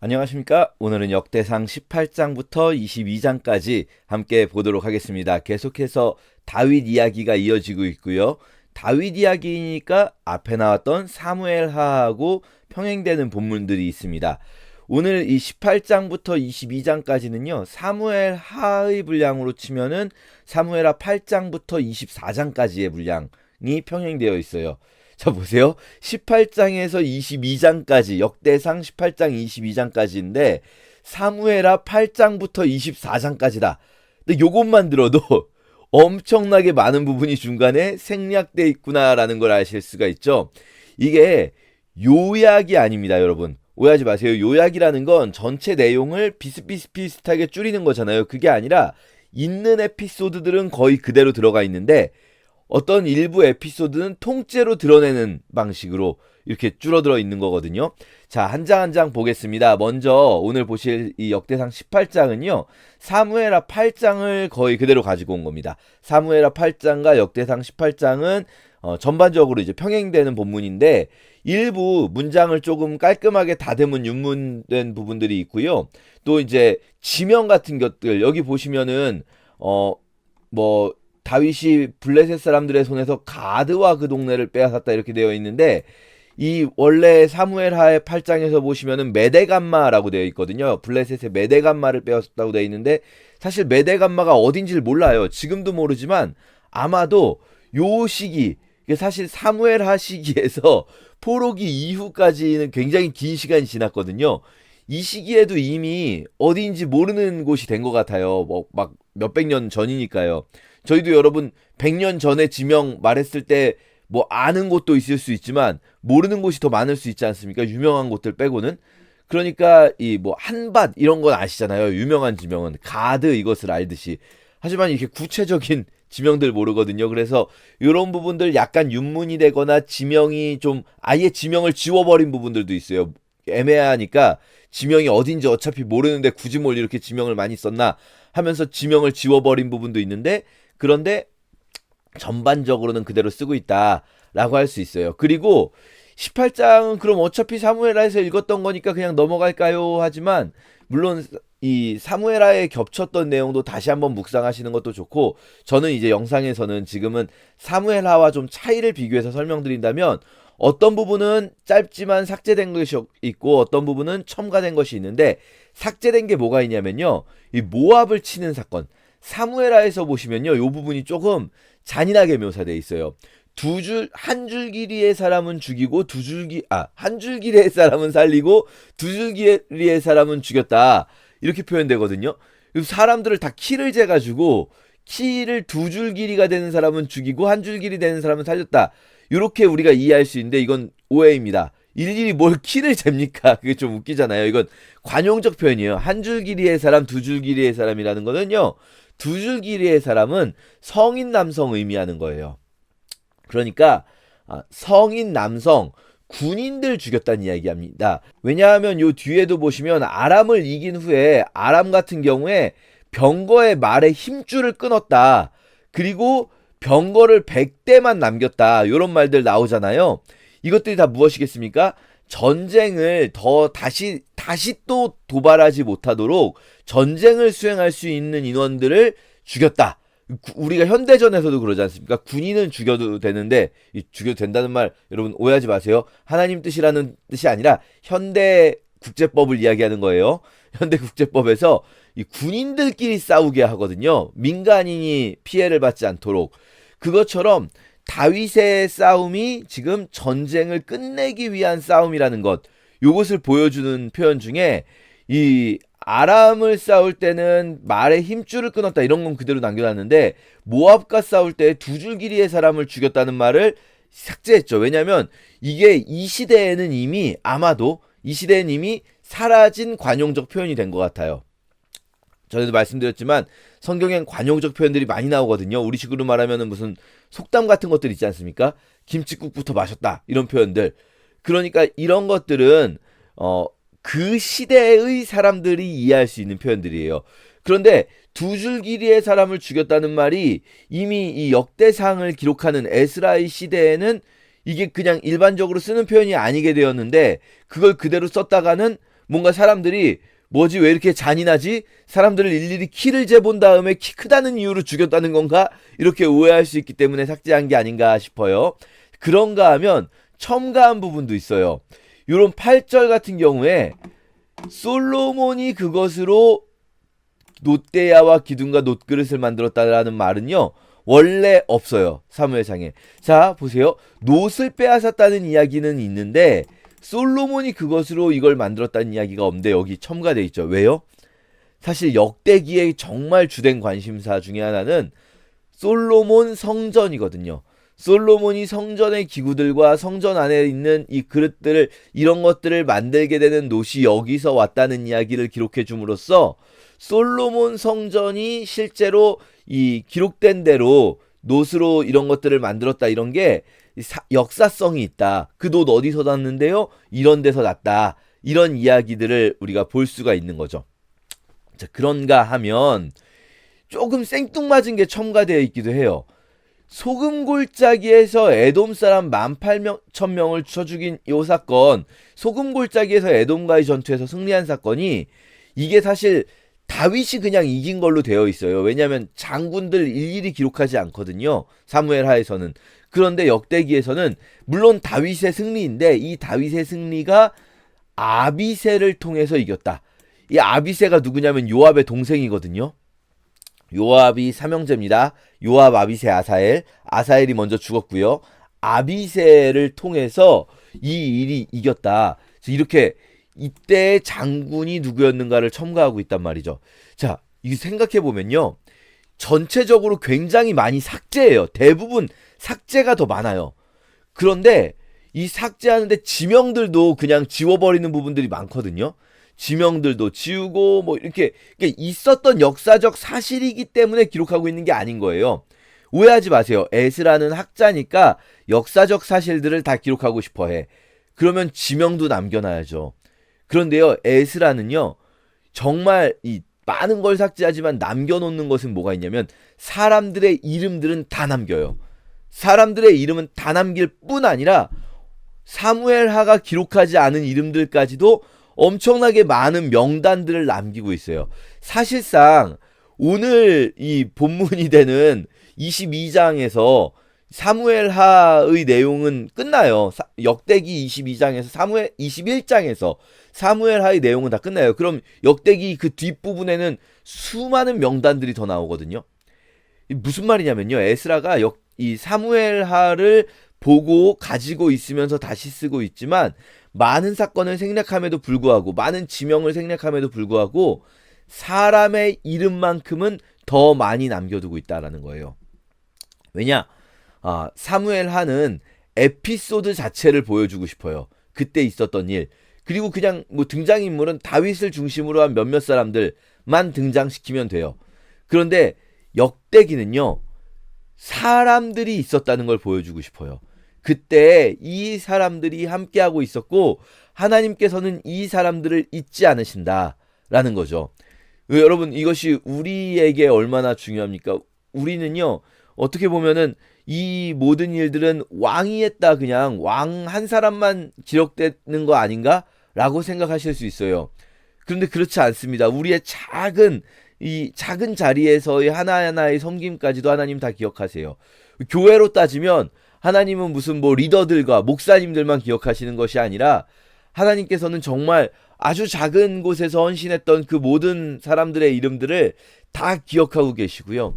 안녕하십니까? 오늘은 역대상 18장부터 22장까지 함께 보도록 하겠습니다. 계속해서 다윗 이야기가 이어지고 있고요. 다윗 이야기니까 앞에 나왔던 사무엘하하고 평행되는 본문들이 있습니다. 오늘 이 18장부터 22장까지는요. 사무엘하의 분량으로 치면은 사무엘하 8장부터 24장까지의 분량이 평행되어 있어요. 자, 보세요. 18장에서 22장까지, 역대상 18장 22장까지인데, 사무엘하 8장부터 24장까지다. 근데 요것만 들어도 엄청나게 많은 부분이 중간에 생략돼 있구나라는 걸 아실 수가 있죠. 이게 요약이 아닙니다, 여러분. 오해하지 마세요. 요약이라는 건 전체 내용을 비슷비슷하게 줄이는 거잖아요. 그게 아니라 있는 에피소드들은 거의 그대로 들어가 있는데, 어떤 일부 에피소드는 통째로 드러내는 방식으로 이렇게 줄어들어 있는 거거든요. 자, 한 장 한 장 보겠습니다. 먼저 오늘 보실 이 역대상 18장은요. 사무엘하 8장을 거의 그대로 가지고 온 겁니다. 사무엘하 8장과 역대상 18장은 전반적으로 이제 평행되는 본문인데 일부 문장을 조금 깔끔하게 다듬은 윤문된 부분들이 있고요. 또 이제 지명 같은 것들 여기 보시면은 뭐 다윗이 블레셋 사람들의 손에서 가드와 그 동네를 빼앗았다 이렇게 되어 있는데 이 원래 사무엘하의 8장에서 보시면은 메대감마라고 되어 있거든요. 블레셋의 메대감마를 빼앗았다고 되어 있는데 사실 메대감마가 어딘지를 몰라요. 지금도 모르지만 아마도 요 시기 사실 사무엘하 시기에서 포로기 이후까지는 굉장히 긴 시간이 지났거든요. 이 시기에도 이미 어디인지 모르는 곳이 된 것 같아요. 뭐 막 몇백 년 전이니까요. 저희도 여러분 100년 전에 지명 말했을 때 뭐 아는 곳도 있을 수 있지만 모르는 곳이 더 많을 수 있지 않습니까? 유명한 곳들 빼고는. 그러니까 이 뭐 한밭 이런 건 아시잖아요. 유명한 지명은 가드 이것을 알듯이. 하지만 이렇게 구체적인 지명들 모르거든요. 그래서 이런 부분들 약간 윤문이 되거나 지명이 좀 아예 지명을 지워버린 부분들도 있어요. 애매하니까 지명이 어딘지 어차피 모르는데 굳이 뭘 이렇게 지명을 많이 썼나 하면서 지명을 지워버린 부분도 있는데 그런데 전반적으로는 그대로 쓰고 있다라고 할 수 있어요. 그리고 18장은 그럼 어차피 사무엘하에서 읽었던 거니까 그냥 넘어갈까요? 하지만 물론 이 사무엘하에 겹쳤던 내용도 다시 한번 묵상하시는 것도 좋고 저는 이제 영상에서는 지금은 사무엘하와 좀 차이를 비교해서 설명드린다면 어떤 부분은 짧지만 삭제된 것이 있고 어떤 부분은 첨가된 것이 있는데 삭제된 게 뭐가 있냐면요. 이 모압을 치는 사건. 사무엘하에서 보시면요. 이 부분이 조금 잔인하게 묘사되어 있어요. 한 줄 길이의 사람은 죽이고 한 줄 길이의 사람은 살리고 두 줄 길이의 사람은 죽였다. 이렇게 표현되거든요. 사람들을 다 키를 재가지고 키를 두 줄 길이가 되는 사람은 죽이고 한 줄 길이 되는 사람은 살렸다. 이렇게 우리가 이해할 수 있는데 이건 오해입니다. 일일이 뭘 키를 잽니까? 그게 좀 웃기잖아요. 이건 관용적 표현이에요. 한 줄 길이의 사람, 두 줄 길이의 사람이라는 거는요. 두 줄 길이의 사람은 성인 남성 의미하는 거예요. 그러니까 성인 남성 군인들 죽였다는 이야기합니다. 왜냐하면 요 뒤에도 보시면 아람을 이긴 후에 아람 같은 경우에 병거의 말에 힘줄을 끊었다. 그리고 병거를 100대만 남겼다. 이런 말들 나오잖아요. 이것들이 다 무엇이겠습니까? 전쟁을 다시 또 도발하지 못하도록 전쟁을 수행할 수 있는 인원들을 죽였다. 우리가 현대전에서도 그러지 않습니까? 군인은 죽여도 되는데 죽여도 된다는 말 여러분 오해하지 마세요. 하나님 뜻이라는 뜻이 아니라 현대 국제법을 이야기하는 거예요. 현대 국제법에서 이 군인들끼리 싸우게 하거든요. 민간인이 피해를 받지 않도록. 그것처럼 다윗의 싸움이 지금 전쟁을 끝내기 위한 싸움이라는 것. 요것을 보여주는 표현 중에 이 아람을 싸울 때는 말에 힘줄을 끊었다 이런 건 그대로 남겨놨는데 모압과 싸울 때 두 줄 길이의 사람을 죽였다는 말을 삭제했죠. 왜냐하면 이게 이 시대에는 이미 아마도 이 시대에는 이미 사라진 관용적 표현이 된 것 같아요. 전에도 말씀드렸지만 성경엔 관용적 표현들이 많이 나오거든요. 우리식으로 말하면 무슨 속담 같은 것들 있지 않습니까? 김칫국부터 마셨다 이런 표현들. 그러니까 이런 것들은 그 시대의 사람들이 이해할 수 있는 표현들이에요. 그런데 두 줄 길이의 사람을 죽였다는 말이 이미 이 역대상을 기록하는 에스라의 시대에는 이게 그냥 일반적으로 쓰는 표현이 아니게 되었는데 그걸 그대로 썼다가는 뭔가 사람들이 뭐지 왜 이렇게 잔인하지? 사람들을 일일이 키를 재본 다음에 키 크다는 이유로 죽였다는 건가? 이렇게 오해할 수 있기 때문에 삭제한 게 아닌가 싶어요. 그런가 하면 첨가한 부분도 있어요. 요런 8절 같은 경우에 솔로몬이 그것으로 놋대야와 기둥과 놋그릇을 만들었다라는 말은요 원래 없어요. 사무엘상에. 자 보세요. 놋을 빼앗았다는 이야기는 있는데 솔로몬이 그것으로 이걸 만들었다는 이야기가 없는데 여기 첨가되어 있죠. 왜요? 사실 역대기의 정말 주된 관심사 중에 하나는 솔로몬 성전이거든요. 솔로몬이 성전의 기구들과 성전 안에 있는 이 그릇들을 이런 것들을 만들게 되는 놋이 여기서 왔다는 이야기를 기록해 줌으로써 솔로몬 성전이 실제로 이 기록된 대로 놋으로 이런 것들을 만들었다 이런 게 역사성이 있다. 그 놋 어디서 났는데요? 이런 데서 났다. 이런 이야기들을 우리가 볼 수가 있는 거죠. 자, 그런가 하면 조금 생뚱맞은 게 첨가되어 있기도 해요. 소금 골짜기에서 에돔 사람 18,000명을 쳐 죽인 이 사건, 소금 골짜기에서 에돔과의 전투에서 승리한 사건이 이게 사실 다윗이 그냥 이긴 걸로 되어 있어요. 왜냐하면 장군들 일일이 기록하지 않거든요. 사무엘 하에서는. 그런데 역대기에서는 물론 다윗의 승리인데 이 다윗의 승리가 아비새를 통해서 이겼다. 이 아비새가 누구냐면 요압의 동생이거든요. 요압이 삼형제입니다. 요압, 아비새, 아사엘. 아사엘이 먼저 죽었고요. 아비새를 통해서 이 일이 이겼다. 이렇게 이때 장군이 누구였는가를 첨가하고 있단 말이죠. 자, 이거 생각해보면요. 전체적으로 굉장히 많이 삭제해요. 대부분 삭제가 더 많아요. 그런데 이 삭제하는데 지명들도 그냥 지워버리는 부분들이 많거든요. 지명들도 지우고 뭐 이렇게 있었던 역사적 사실이기 때문에 기록하고 있는 게 아닌 거예요. 오해하지 마세요. 에스라는 학자니까 역사적 사실들을 다 기록하고 싶어 해. 그러면 지명도 남겨놔야죠. 그런데요, 에스라는요, 정말 이 많은 걸 삭제하지만 남겨놓는 것은 뭐가 있냐면 사람들의 이름들은 다 남겨요. 사람들의 이름은 다 남길 뿐 아니라 사무엘하가 기록하지 않은 이름들까지도 엄청나게 많은 명단들을 남기고 있어요. 사실상 오늘 이 본문이 되는 22장에서 사무엘하의 내용은 끝나요. 역대기 22장에서 사무엘 21장에서 사무엘하의 내용은 다 끝나요. 그럼 역대기 그 뒷부분에는 수많은 명단들이 더 나오거든요. 무슨 말이냐면요. 에스라가 이 사무엘하를 보고 가지고 있으면서 다시 쓰고 있지만 많은 사건을 생략함에도 불구하고 많은 지명을 생략함에도 불구하고 사람의 이름만큼은 더 많이 남겨두고 있다라는 거예요. 왜냐? 사무엘하는 에피소드 자체를 보여주고 싶어요. 그때 있었던 일. 그리고 그냥 뭐 등장인물은 다윗을 중심으로 한 몇몇 사람들만 등장시키면 돼요. 그런데 역대기는요. 사람들이 있었다는 걸 보여주고 싶어요. 그때 이 사람들이 함께하고 있었고 하나님께서는 이 사람들을 잊지 않으신다라는 거죠. 여러분 이것이 우리에게 얼마나 중요합니까? 우리는요. 어떻게 보면은 이 모든 일들은 왕이 했다 그냥 왕 한 사람만 기록되는 거 아닌가? 라고 생각하실 수 있어요. 그런데 그렇지 않습니다. 우리의 이 작은 자리에서의 하나하나의 섬김까지도 하나님 다 기억하세요. 교회로 따지면 하나님은 무슨 뭐 리더들과 목사님들만 기억하시는 것이 아니라 하나님께서는 정말 아주 작은 곳에서 헌신했던 그 모든 사람들의 이름들을 다 기억하고 계시고요.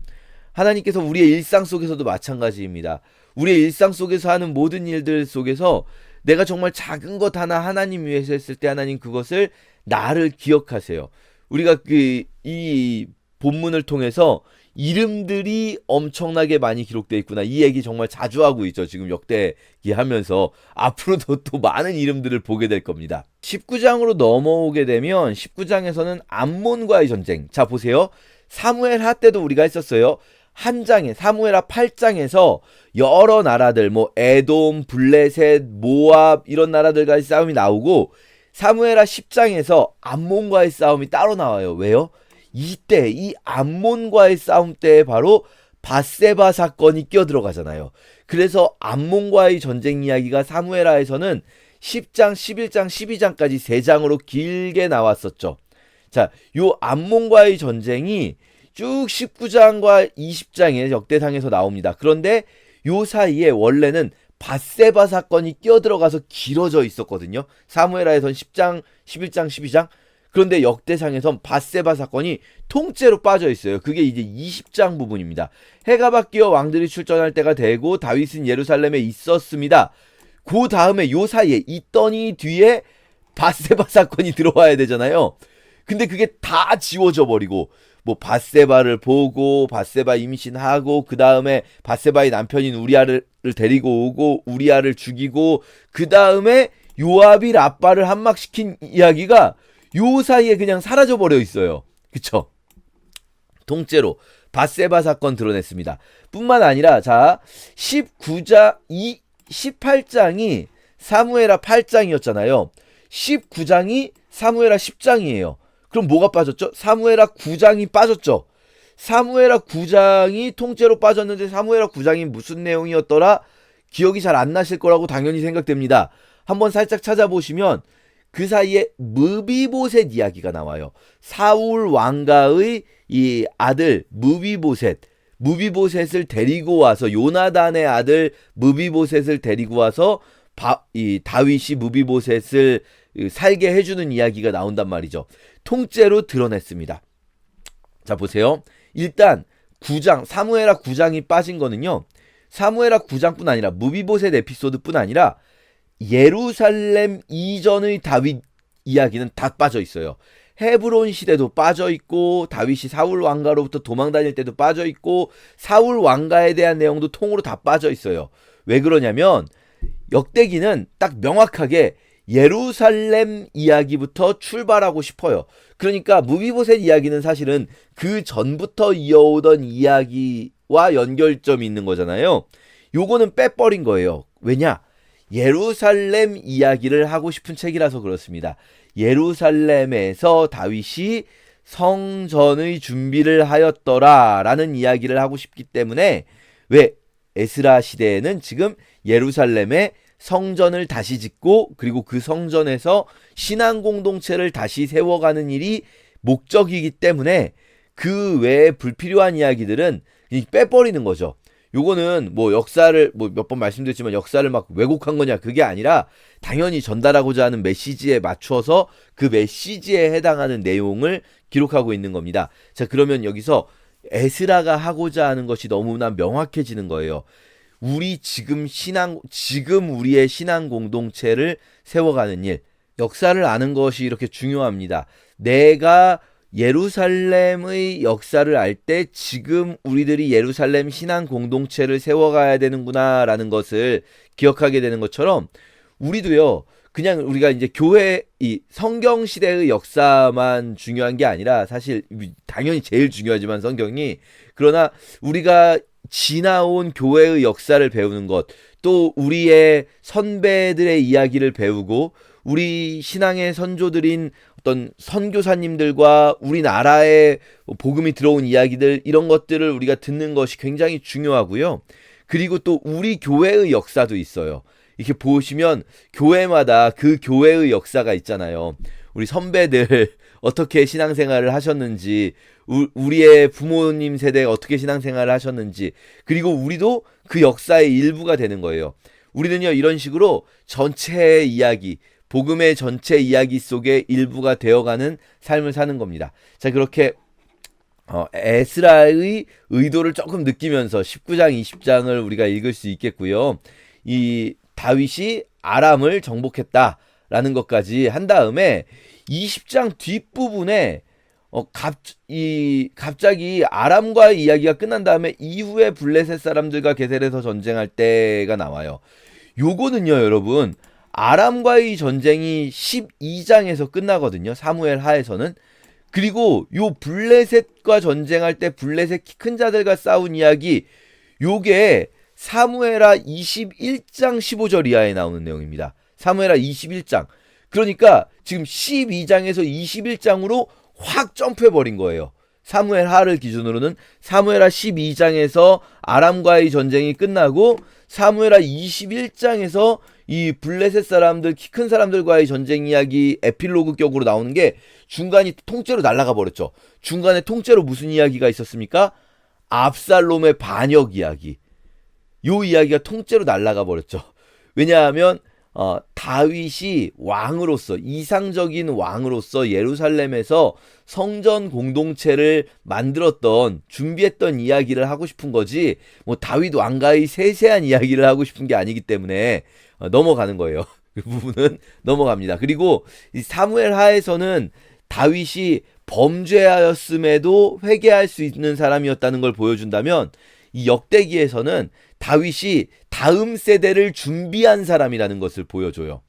하나님께서 우리의 일상 속에서도 마찬가지입니다. 우리의 일상 속에서 하는 모든 일들 속에서 내가 정말 작은 것 하나 하나님 위해서 했을 때 하나님 그것을 나를 기억하세요. 우리가 이 본문을 통해서 이름들이 엄청나게 많이 기록되어 있구나. 이 얘기 정말 자주 하고 있죠. 지금 역대기 하면서 앞으로도 또 많은 이름들을 보게 될 겁니다. 19장으로 넘어오게 되면 19장에서는 암몬과의 전쟁. 자 보세요. 사무엘하 때도 우리가 했었어요. 한 장에 사무엘하 8장에서 여러 나라들 뭐 에돔, 블레셋, 모압 이런 나라들과의 싸움이 나오고 사무엘하 10장에서 암몬과의 싸움이 따로 나와요. 왜요? 이때 이 암몬과의 싸움 때에 바로 밧세바 사건이 끼어들어가잖아요. 그래서 암몬과의 전쟁 이야기가 사무엘하에서는 10장, 11장, 12장까지 3장으로 길게 나왔었죠. 자, 요 암몬과의 전쟁이 쭉 19장과 20장의 역대상에서 나옵니다. 그런데 요 사이에 원래는 밧세바 사건이 끼어들어가서 길어져 있었거든요. 사무엘하에선 10장, 11장, 12장. 그런데 역대상에선 밧세바 사건이 통째로 빠져 있어요. 그게 이제 20장 부분입니다. 해가 바뀌어 왕들이 출전할 때가 되고 다윗은 예루살렘에 있었습니다. 그 다음에 요 사이에 있더니 뒤에 밧세바 사건이 들어와야 되잖아요. 근데 그게 다 지워져 버리고 뭐 밧세바를 보고 밧세바 임신하고 그 다음에 밧세바의 남편인 우리아를 데리고 오고 우리아를 죽이고 그 다음에 요압이 라빠를 함락시킨 이야기가 요 사이에 그냥 사라져 버려 있어요. 그쵸? 통째로 밧세바 사건 드러냈습니다. 뿐만 아니라 자 18장이 사무엘하 8장이었잖아요. 19장이 사무엘하 10장이에요. 그럼 뭐가 빠졌죠? 사무엘하 9장이 빠졌죠. 사무엘하 9장이 통째로 빠졌는데 사무엘하 9장이 무슨 내용이었더라? 기억이 잘 안 나실 거라고 당연히 생각됩니다. 한번 살짝 찾아보시면 그 사이에 무비보셋 이야기가 나와요. 사울 왕가의 이 아들 무비보셋을 데리고 와서 요나단의 아들 무비보셋을 데리고 와서 이 다윗이 무비보셋을 살게 해주는 이야기가 나온단 말이죠. 통째로 드러냈습니다. 자 보세요. 일단 9장 사무엘하 9장이 빠진 거는요. 사무엘하 9장뿐 아니라 무비보셋 에피소드뿐 아니라 예루살렘 이전의 다윗 이야기는 다 빠져 있어요. 헤브론 시대도 빠져 있고 다윗이 사울 왕가로부터 도망 다닐 때도 빠져 있고 사울 왕가에 대한 내용도 통으로 다 빠져 있어요. 왜 그러냐면 역대기는 딱 명확하게 예루살렘 이야기부터 출발하고 싶어요. 그러니까 무비보셋 이야기는 사실은 그 전부터 이어오던 이야기와 연결점이 있는 거잖아요. 요거는 빼버린 거예요. 왜냐? 예루살렘 이야기를 하고 싶은 책이라서 그렇습니다. 예루살렘에서 다윗이 성전의 준비를 하였더라 라는 이야기를 하고 싶기 때문에 왜 에스라 시대에는 지금 예루살렘에 성전을 다시 짓고 그리고 그 성전에서 신앙 공동체를 다시 세워가는 일이 목적이기 때문에 그 외에 불필요한 이야기들은 빼버리는 거죠. 요거는 뭐 역사를 뭐 몇 번 말씀드렸지만 역사를 막 왜곡한 거냐 그게 아니라 당연히 전달하고자 하는 메시지에 맞춰서 그 메시지에 해당하는 내용을 기록하고 있는 겁니다. 자 그러면 여기서 에스라가 하고자 하는 것이 너무나 명확해지는 거예요. 지금 우리의 신앙 공동체를 세워가는 일, 역사를 아는 것이 이렇게 중요합니다. 내가 예루살렘의 역사를 알 때 지금 우리들이 예루살렘 신앙 공동체를 세워가야 되는구나 라는 것을 기억하게 되는 것처럼 우리도요 그냥 우리가 이제 교회 이 성경 시대의 역사만 중요한 게 아니라 사실 당연히 제일 중요하지만 성경이 그러나 우리가 지나온 교회의 역사를 배우는 것, 또 우리의 선배들의 이야기를 배우고 우리 신앙의 선조들인 어떤 선교사님들과 우리나라에 복음이 들어온 이야기들 이런 것들을 우리가 듣는 것이 굉장히 중요하고요. 그리고 또 우리 교회의 역사도 있어요. 이렇게 보시면 교회마다 그 교회의 역사가 있잖아요. 우리 선배들 어떻게 신앙생활을 하셨는지 우리의 부모님 세대가 어떻게 신앙생활을 하셨는지 그리고 우리도 그 역사의 일부가 되는 거예요. 우리는요 이런 식으로 전체 이야기 복음의 전체 이야기 속의 일부가 되어가는 삶을 사는 겁니다. 자 그렇게 에스라의 의도를 조금 느끼면서 19장 20장을 우리가 읽을 수 있겠고요. 이 다윗이 아람을 정복했다라는 것까지 한 다음에 20장 뒷부분에 갑자기 아람과의 이야기가 끝난 다음에 이후에 블레셋 사람들과 게셀에서 전쟁할 때가 나와요. 요거는요 여러분 아람과의 전쟁이 12장에서 끝나거든요. 사무엘 하에서는. 그리고 요 블레셋과 전쟁할 때 블레셋 키 큰 자들과 싸운 이야기 요게 사무엘하 21장 15절 이하에 나오는 내용입니다. 사무엘하 21장. 그러니까 지금 12장에서 21장으로 확 점프해버린 거예요. 사무엘하를 기준으로는 사무엘하 12장에서 아람과의 전쟁이 끝나고 사무엘하 21장에서 이 블레셋 사람들, 키 큰 사람들과의 전쟁 이야기 에필로그 격으로 나오는 게 중간이 통째로 날아가 버렸죠. 중간에 통째로 무슨 이야기가 있었습니까? 압살롬의 반역 이야기. 요 이야기가 통째로 날아가 버렸죠. 왜냐하면 다윗이 왕으로서, 이상적인 왕으로서 예루살렘에서 성전 공동체를 만들었던, 준비했던 이야기를 하고 싶은 거지, 뭐 다윗 왕가의 세세한 이야기를 하고 싶은 게 아니기 때문에 넘어가는 거예요. 그 부분은 넘어갑니다. 그리고 이 사무엘 하에서는 다윗이 범죄하였음에도 회개할 수 있는 사람이었다는 걸 보여준다면, 이 역대기에서는 다윗이 다음 세대를 준비한 사람이라는 것을 보여줘요.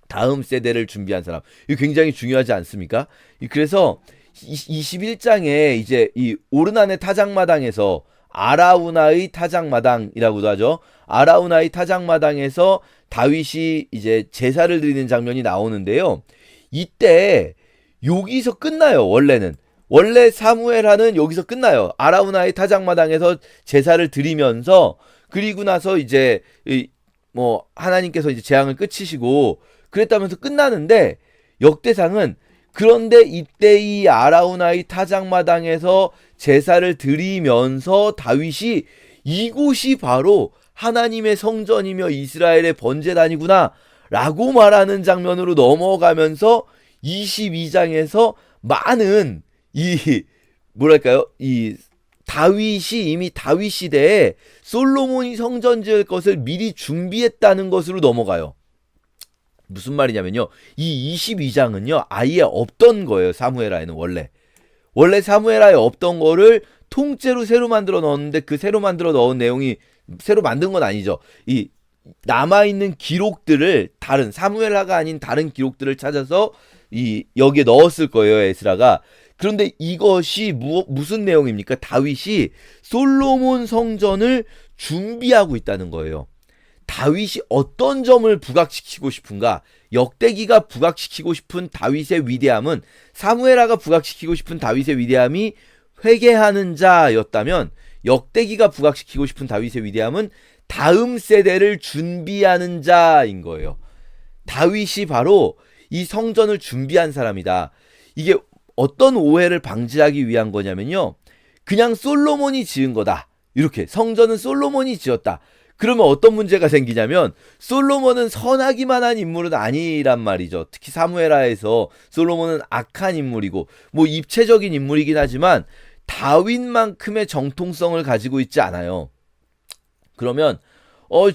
다음 세대를 준비한 사람. 이거 굉장히 중요하지 않습니까? 그래서 21장에 이제 이 오르난의 타작마당에서, 아라우나의 타작마당이라고도 하죠. 아라우나의 타작마당에서 다윗이 이제 제사를 드리는 장면이 나오는데요. 이때 여기서 끝나요. 원래 사무엘하는 여기서 끝나요. 아라우나의 타작마당에서 제사를 드리면서, 그리고 나서 이제 뭐 하나님께서 이제 재앙을 끝이시고 그랬다면서 끝나는데, 역대상은 그런데 이때 이 아라우나의 타작마당에서 제사를 드리면서 다윗이 이곳이 바로 하나님의 성전이며 이스라엘의 번제단이구나 라고 말하는 장면으로 넘어가면서 22장에서 많은 이 다윗이 이미 다윗 시대에 솔로몬이 성전 지을 것을 미리 준비했다는 것으로 넘어가요. 무슨 말이냐면요, 이 22장은요 아예 없던 거예요. 사무엘하에는 원래 사무엘하에 없던 거를 통째로 새로 만들어 넣었는데, 그 새로 만들어 넣은 내용이 새로 만든 건 아니죠. 이 남아있는 기록들을, 다른 사무엘하가 아닌 다른 기록들을 찾아서 여기에 넣었을 거예요, 에스라가. 그런데 이것이 무슨 내용입니까? 다윗이 솔로몬 성전을 준비하고 있다는 거예요. 다윗이 어떤 점을 부각시키고 싶은가? 역대기가 부각시키고 싶은 다윗의 위대함은, 사무엘하가 부각시키고 싶은 다윗의 위대함이 회개하는 자였다면, 역대기가 부각시키고 싶은 다윗의 위대함은 다음 세대를 준비하는 자인 거예요. 다윗이 바로 이 성전을 준비한 사람이다. 이게 어떤 오해를 방지하기 위한 거냐면요, 그냥 솔로몬이 지은 거다, 이렇게 성전은 솔로몬이 지었다, 그러면 어떤 문제가 생기냐면, 솔로몬은 선하기만 한 인물은 아니란 말이죠. 특히 사무엘하에서 솔로몬은 악한 인물이고 뭐 입체적인 인물이긴 하지만 다윗만큼의 정통성을 가지고 있지 않아요. 그러면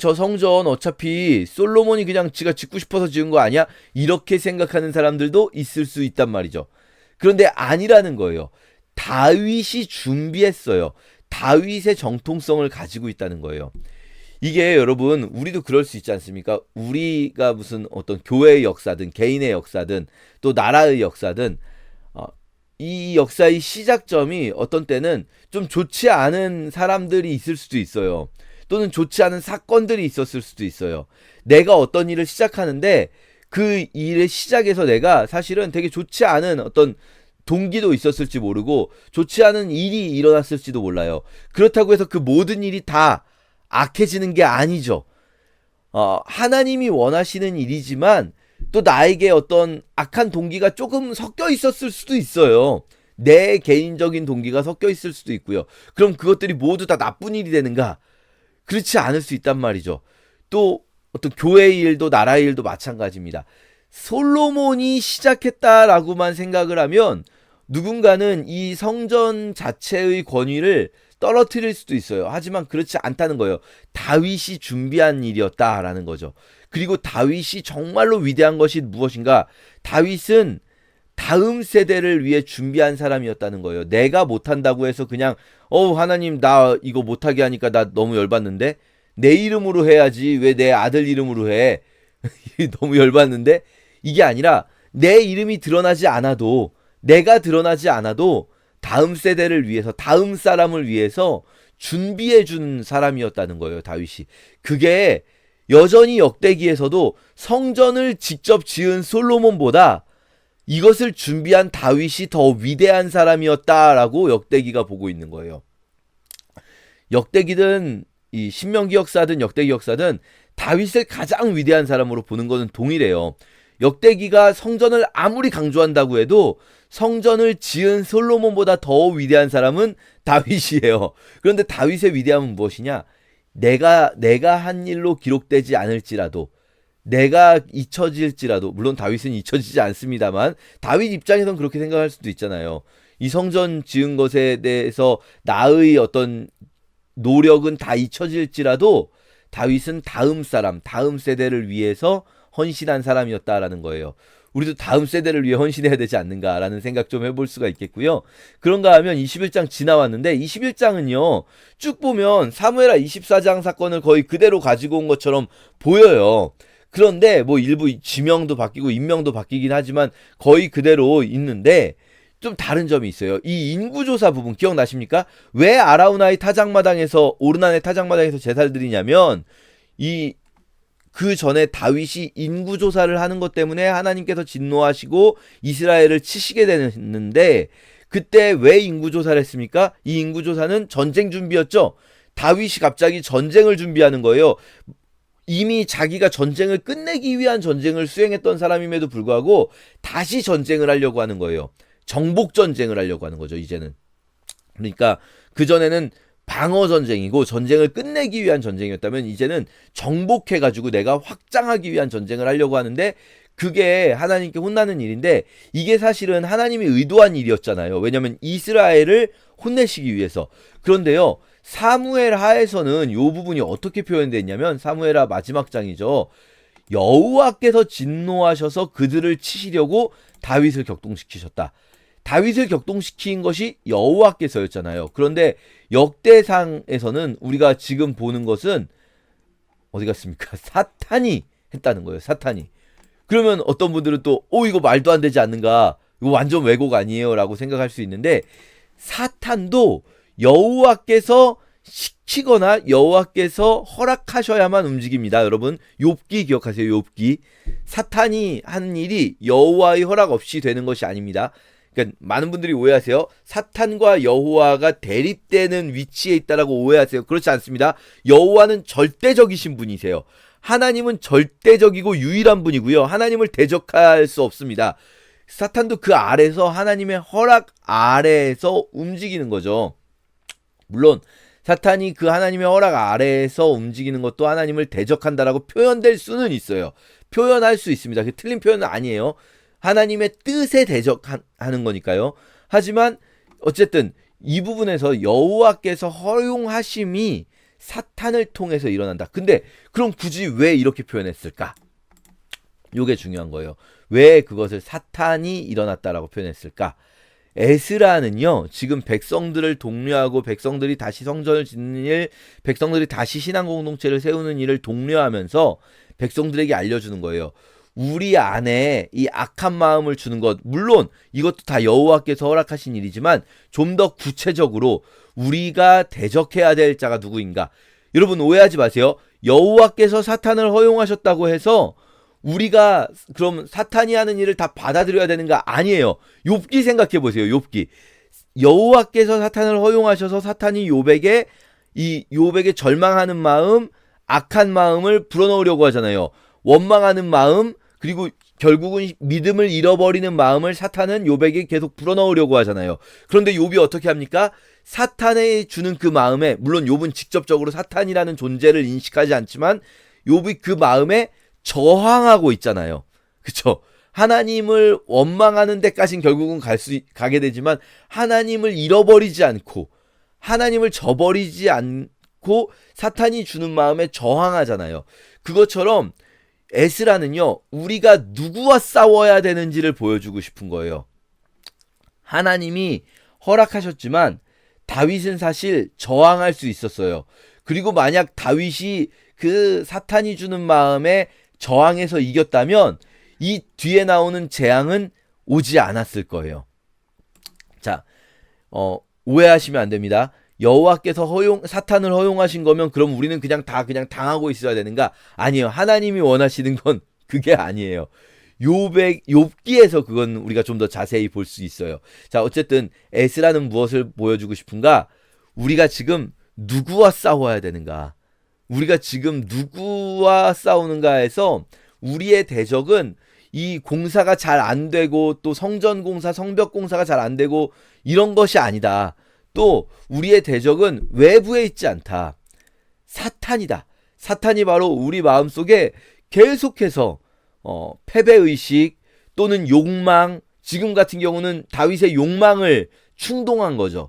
저 성전 어차피 솔로몬이 그냥 지가 짓고 싶어서 지은 거 아니야? 이렇게 생각하는 사람들도 있을 수 있단 말이죠. 그런데 아니라는 거예요. 다윗이 준비했어요. 다윗의 정통성을 가지고 있다는 거예요. 이게 여러분, 우리도 그럴 수 있지 않습니까? 우리가 무슨 어떤 교회의 역사든 개인의 역사든 또 나라의 역사든 이 역사의 시작점이 어떤 때는 좀 좋지 않은 사람들이 있을 수도 있어요. 또는 좋지 않은 사건들이 있었을 수도 있어요. 내가 어떤 일을 시작하는데 그 일의 시작에서 내가 사실은 되게 좋지 않은 어떤 동기도 있었을지 모르고 좋지 않은 일이 일어났을지도 몰라요. 그렇다고 해서 그 모든 일이 다 악해지는 게 아니죠. 하나님이 원하시는 일이지만 또 나에게 어떤 악한 동기가 조금 섞여 있었을 수도 있어요. 내 개인적인 동기가 섞여 있을 수도 있고요. 그럼 그것들이 모두 다 나쁜 일이 되는가? 그렇지 않을 수 있단 말이죠. 또 어떤 교회의 일도 나라의 일도 마찬가지입니다. 솔로몬이 시작했다라고만 생각을 하면 누군가는 이 성전 자체의 권위를 떨어뜨릴 수도 있어요. 하지만 그렇지 않다는 거예요. 다윗이 준비한 일이었다라는 거죠. 그리고 다윗이 정말로 위대한 것이 무엇인가? 다윗은 다음 세대를 위해 준비한 사람이었다는 거예요. 내가 못한다고 해서 그냥 하나님 나 이거 못하게 하니까 나 너무 열받는데? 내 이름으로 해야지 왜 내 아들 이름으로 해? 너무 열받는데? 이게 아니라 내 이름이 드러나지 않아도, 내가 드러나지 않아도 다음 세대를 위해서, 다음 사람을 위해서 준비해 준 사람이었다는 거예요, 다윗이. 그게 여전히 역대기에서도 성전을 직접 지은 솔로몬보다 이것을 준비한 다윗이 더 위대한 사람이었다라고 역대기가 보고 있는 거예요. 역대기든 이 신명기 역사든 역대기 역사든 다윗을 가장 위대한 사람으로 보는 것은 동일해요. 역대기가 성전을 아무리 강조한다고 해도 성전을 지은 솔로몬보다 더 위대한 사람은 다윗이에요. 그런데 다윗의 위대함은 무엇이냐? 내가 한 일로 기록되지 않을지라도, 내가 잊혀질지라도, 물론 다윗은 잊혀지지 않습니다만 다윗 입장에선 그렇게 생각할 수도 있잖아요. 이 성전 지은 것에 대해서 나의 어떤 노력은 다 잊혀질지라도 다윗은 다음 사람, 다음 세대를 위해서 헌신한 사람이었다라는 거예요. 우리도 다음 세대를 위해 헌신해야 되지 않는가라는 생각 좀 해볼 수가 있겠고요. 그런가 하면 21장 지나왔는데 21장은요. 쭉 보면 사무엘하 24장 사건을 거의 그대로 가지고 온 것처럼 보여요. 그런데 뭐 일부 지명도 바뀌고 인명도 바뀌긴 하지만 거의 그대로 있는데 좀 다른 점이 있어요. 이 인구조사 부분 기억나십니까? 왜 아라우나의 타작마당에서, 오르난의 타작마당에서 제사를 드리냐면 그 전에 다윗이 인구조사를 하는 것 때문에 하나님께서 진노하시고 이스라엘을 치시게 되는데, 그때 왜 인구조사를 했습니까? 이 인구조사는 전쟁 준비였죠. 다윗이 갑자기 전쟁을 준비하는 거예요. 이미 자기가 전쟁을 끝내기 위한 전쟁을 수행했던 사람임에도 불구하고 다시 전쟁을 하려고 하는 거예요. 정복 전쟁을 하려고 하는 거죠, 이제는. 그러니까 그전에는 방어 전쟁이고 전쟁을 끝내기 위한 전쟁이었다면 이제는 정복해가지고 내가 확장하기 위한 전쟁을 하려고 하는데, 그게 하나님께 혼나는 일인데 이게 사실은 하나님이 의도한 일이었잖아요. 왜냐하면 이스라엘을 혼내시기 위해서. 그런데요, 사무엘 하에서는 이 부분이 어떻게 표현됐냐면, 사무엘하 마지막 장이죠. 여호와께서 진노하셔서 그들을 치시려고 다윗을 격동시키셨다. 다윗을 격동시킨 것이 여호와께서였잖아요. 그런데 역대상에서는 우리가 지금 보는 것은 어디 갔습니까? 사탄이 했다는 거예요. 사탄이. 그러면 어떤 분들은 또 이거 말도 안 되지 않는가, 이거 완전 왜곡 아니에요 라고 생각할 수 있는데, 사탄도 여호와께서 시키거나 여호와께서 허락하셔야만 움직입니다. 여러분, 욥기 기억하세요. 욥기. 사탄이 하는 일이 여호와의 허락 없이 되는 것이 아닙니다. 그러니까 많은 분들이 오해하세요. 사탄과 여호와가 대립되는 위치에 있다라고 오해하세요. 그렇지 않습니다. 여호와는 절대적이신 분이세요. 하나님은 절대적이고 유일한 분이고요. 하나님을 대적할 수 없습니다. 사탄도 그 아래에서, 하나님의 허락 아래에서 움직이는 거죠. 물론 사탄이 그 하나님의 허락 아래에서 움직이는 것도 하나님을 대적한다라고 표현될 수는 있어요. 표현할 수 있습니다. 그게 틀린 표현은 아니에요. 하나님의 뜻에 대적하는 거니까요. 하지만 어쨌든 이 부분에서 여호와께서 허용하심이 사탄을 통해서 일어난다. 근데 그럼 굳이 왜 이렇게 표현했을까? 요게 중요한 거예요. 왜 그것을 사탄이 일어났다라고 표현했을까? 에스라는요, 지금 백성들을 독려하고 백성들이 다시 성전을 짓는 일, 백성들이 다시 신앙 공동체를 세우는 일을 독려하면서 백성들에게 알려주는 거예요. 우리 안에 이 악한 마음을 주는 것, 물론 이것도 다 여호와께서 허락하신 일이지만 좀 더 구체적으로 우리가 대적해야 될 자가 누구인가? 여러분, 오해하지 마세요. 여호와께서 사탄을 허용하셨다고 해서 우리가 그럼 사탄이 하는 일을 다 받아들여야 되는가? 아니에요. 욥기 생각해 보세요. 욥기. 여호와께서 사탄을 허용하셔서 사탄이 욥에게 절망하는 마음, 악한 마음을 불어넣으려고 하잖아요. 원망하는 마음, 그리고 결국은 믿음을 잃어버리는 마음을 사탄은 욥에게 계속 불어넣으려고 하잖아요. 그런데 욥이 어떻게 합니까? 사탄에 주는 그 마음에, 물론 욥은 직접적으로 사탄이라는 존재를 인식하지 않지만 욥이 그 마음에 저항하고 있잖아요. 그쵸? 하나님을 원망하는 데까진 결국은 가게 되지만 하나님을 잃어버리지 않고 하나님을 저버리지 않고 사탄이 주는 마음에 저항하잖아요. 그것처럼 에스라는요, 우리가 누구와 싸워야 되는지를 보여주고 싶은 거예요. 하나님이 허락하셨지만 다윗은 사실 저항할 수 있었어요. 그리고 만약 다윗이 그 사탄이 주는 마음에 저항해서 이겼다면 이 뒤에 나오는 재앙은 오지 않았을 거예요. 자, 오해하시면 안 됩니다. 여호와께서 사탄을 허용하신 거면 그럼 우리는 그냥 당하고 있어야 되는가? 아니에요. 하나님이 원하시는 건 그게 아니에요. 욥기에서 그건 우리가 좀 더 자세히 볼 수 있어요. 자, 어쨌든 에스라는 무엇을 보여주고 싶은가? 우리가 지금 누구와 싸워야 되는가? 우리가 지금 누구와 싸우는가에서 우리의 대적은 이 공사가 잘 안 되고 또 성전 공사, 성벽 공사가 잘 안 되고 이런 것이 아니다. 또 우리의 대적은 외부에 있지 않다. 사탄이다. 사탄이 바로 우리 마음속에 계속해서 패배의식 또는 욕망, 지금 같은 경우는 다윗의 욕망을 충동한 거죠.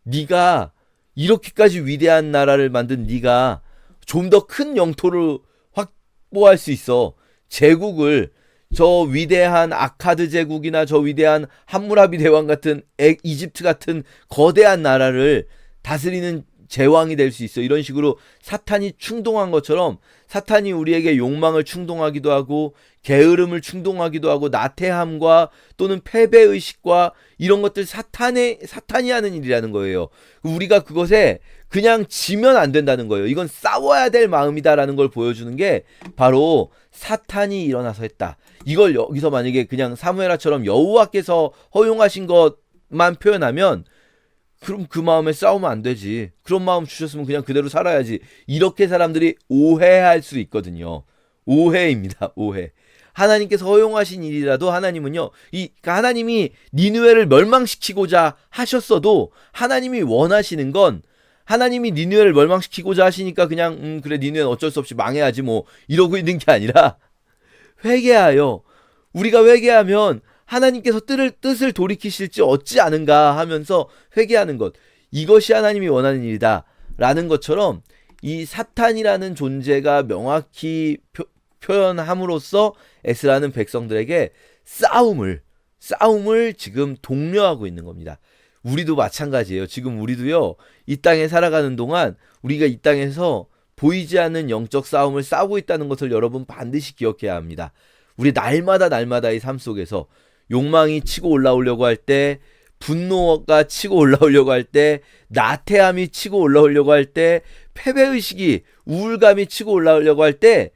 네가 이렇게까지 위대한 나라를 만든 네가 좀 더 큰 영토를 확보할 수 있어. 제국을 저 위대한 아카드 제국이나 저 위대한 함무라비 대왕 같은 이집트 같은 거대한 나라를 다스리는 제왕이 될 수 있어. 이런 식으로 사탄이 충동한 것처럼 사탄이 우리에게 욕망을 충동하기도 하고 게으름을 충동하기도 하고 나태함과 또는 패배의식과 이런 것들 사탄이 하는 일이라는 거예요. 우리가 그것에 그냥 지면 안 된다는 거예요. 이건 싸워야 될 마음이다라는 걸 보여주는 게 바로 사탄이 일어나서 했다. 이걸 여기서 만약에 그냥 사무엘하처럼 여호와께서 허용하신 것만 표현하면 그럼 그 마음에 싸우면 안 되지. 그런 마음 주셨으면 그냥 그대로 살아야지. 이렇게 사람들이 오해할 수 있거든요. 오해입니다. 오해. 하나님께서 허용하신 일이라도 하나님은요, 그러니까 하나님이 니느웨를 멸망시키고자 하셨어도 하나님이 원하시는 건 하나님이 니느웨를 멸망시키고자 하시니까 그냥 그래 니느웨는 어쩔 수 없이 망해야지 뭐 이러고 있는 게 아니라 회개하여 우리가 회개하면 하나님께서 뜻을 돌이키실지 어찌 않은가 하면서 회개하는 것, 이것이 하나님이 원하는 일이다 라는 것처럼 이 사탄이라는 존재가 명확히 표현함으로써 에스라는 백성들에게 싸움을 지금 독려하고 있는 겁니다. 우리도 마찬가지예요. 지금 우리도요, 이 땅에 살아가는 동안 우리가 이 땅에서 보이지 않는 영적 싸움을 싸우고 있다는 것을 여러분 반드시 기억해야 합니다. 우리 날마다의 삶 속에서 욕망이 치고 올라오려고 할 때, 분노가 치고 올라오려고 할 때, 나태함이 치고 올라오려고 할 때, 패배의식이, 우울감이 치고 올라오려고 할 때,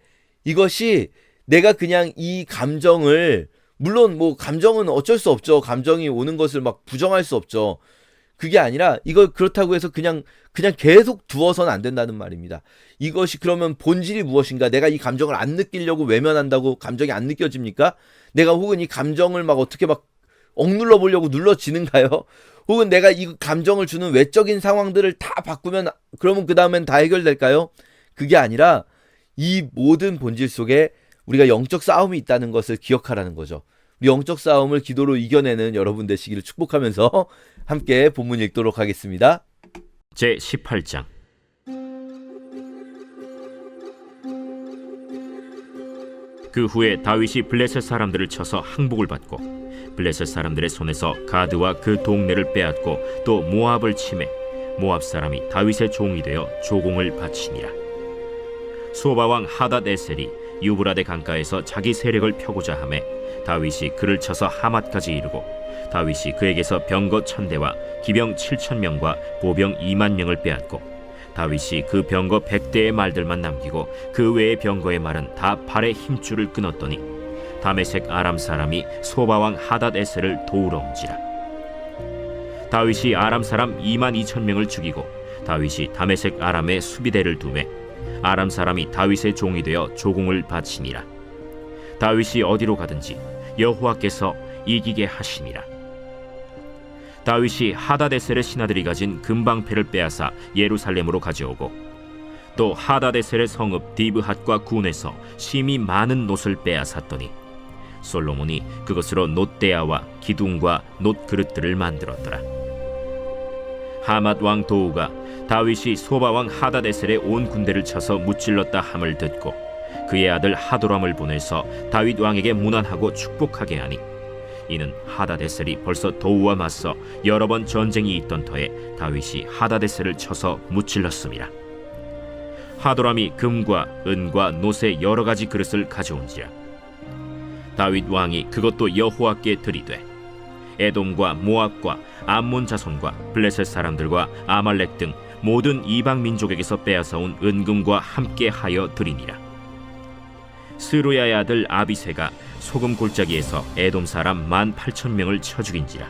이것이 내가 그냥 이 감정을, 물론 뭐 감정은 어쩔 수 없죠. 감정이 오는 것을 막 부정할 수 없죠. 그게 아니라 이걸 그렇다고 해서 그냥 계속 두어서는 안 된다는 말입니다. 이것이 그러면 본질이 무엇인가? 내가 이 감정을 안 느끼려고 외면한다고 감정이 안 느껴집니까? 내가 혹은 이 감정을 막 어떻게 막 억눌러 보려고 눌러지는가요? 혹은 내가 이 감정을 주는 외적인 상황들을 다 바꾸면 그러면 그 다음엔 다 해결될까요? 그게 아니라 이 모든 본질 속에 우리가 영적 싸움이 있다는 것을 기억하라는 거죠. 영적 싸움을 기도로 이겨내는 여러분 되시기를 축복하면서 함께 본문 읽도록 하겠습니다. 제18장. 그 후에 다윗이 블레셋 사람들을 쳐서 항복을 받고 블레셋 사람들의 손에서 가드와 그 동네를 빼앗고 또 모압을 치매 모압 사람이 다윗의 종이 되어 조공을 바치니라. 소바왕 하닷에셀이 유브라데 강가에서 자기 세력을 펴고자 하매 다윗이 그를 쳐서 하맛까지 이르고 다윗이 그에게서 병거 1000대와 기병 7000명과 보병 20000명을 빼앗고 다윗이 그 병거 100대의 말들만 남기고 그 외의 병거의 말은 다 발의 힘줄을 끊었더니 다메섹 아람 사람이 소바왕 하닷에셀을 도우러 온지라. 다윗이 아람 사람 22000명을 죽이고 다윗이 다메섹 아람의 수비대를 두매 아람 사람이 다윗의 종이 되어 조공을 바치니라. 다윗이 어디로 가든지 여호와께서 이기게 하시니라. 다윗이 하닷에셀의 신하들이 가진 금방패를 빼앗아 예루살렘으로 가져오고 또 하닷에셀의 성읍 디브핫과 군에서 심히 많은 놋을 빼앗았더니 솔로몬이 그것으로 놋대야와 기둥과 놋그릇들을 만들었더라. 하맛 왕 도우가 다윗이 소바 왕 하닷에셀의 온 군대를 쳐서 무찔렀다 함을 듣고 그의 아들 하도람을 보내서 다윗 왕에게 문안하고 축복하게 하니 이는 하닷에셀이 벌써 도우와 맞서 여러 번 전쟁이 있던 터에 다윗이 하닷에셀을 쳐서 무찔렀음이라. 하도람이 금과 은과 놋의 여러 가지 그릇을 가져온지라. 다윗 왕이 그것도 여호와께 드리되 에돔과 모압과 암몬 자손과 블레셋 사람들과 아말렉 등 모든 이방 민족에게서 빼앗아온 은금과 함께 하여 드리니라. 스루야의 아들 아비새가 소금 골짜기에서 에돔 사람 18,000명을 쳐 죽인지라.